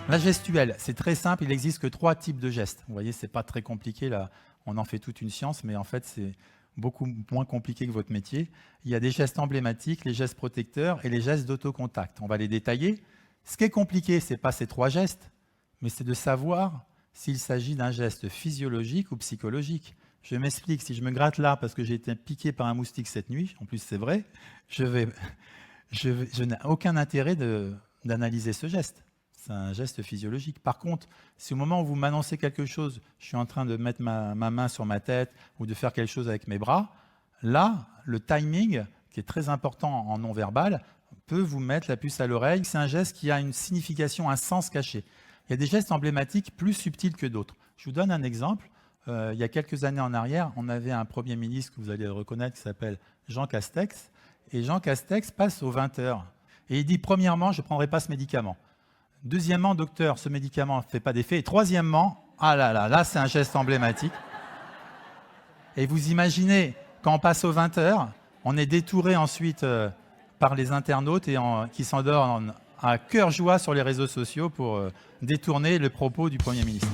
La gestuelle, c'est très simple, il n'existe que 3 types de gestes. Vous voyez, c'est pas très compliqué, là, on en fait toute une science, mais en fait, c'est beaucoup moins compliqué que votre métier. Il y a des gestes emblématiques, les gestes protecteurs et les gestes d'autocontact. On va les détailler. Ce qui est compliqué, ce n'est pas ces 3 gestes, mais c'est de savoir s'il s'agit d'un geste physiologique ou psychologique. Je m'explique, si je me gratte là parce que j'ai été piqué par un moustique cette nuit, en plus c'est vrai, je n'ai aucun intérêt d'analyser ce geste. C'est un geste physiologique. Par contre, si au moment où vous m'annoncez quelque chose, je suis en train de mettre ma main sur ma tête ou de faire quelque chose avec mes bras, là, le timing, qui est très important en non-verbal, peut vous mettre la puce à l'oreille. C'est un geste qui a une signification, un sens caché. Il y a des gestes emblématiques plus subtils que d'autres. Je vous donne un exemple. Il y a quelques années en arrière, on avait un Premier ministre que vous allez le reconnaître qui s'appelle Jean Castex. Et Jean Castex passe aux 20 heures. Et il dit, premièrement, je ne prendrai pas ce médicament. Deuxièmement, docteur, ce médicament ne fait pas d'effet. Et troisièmement, ah là là, là c'est un geste emblématique. Et vous imaginez, quand on passe aux 20 heures, on est détouré ensuite par les internautes qui s'endorment à cœur joie sur les réseaux sociaux pour détourner le propos du Premier ministre.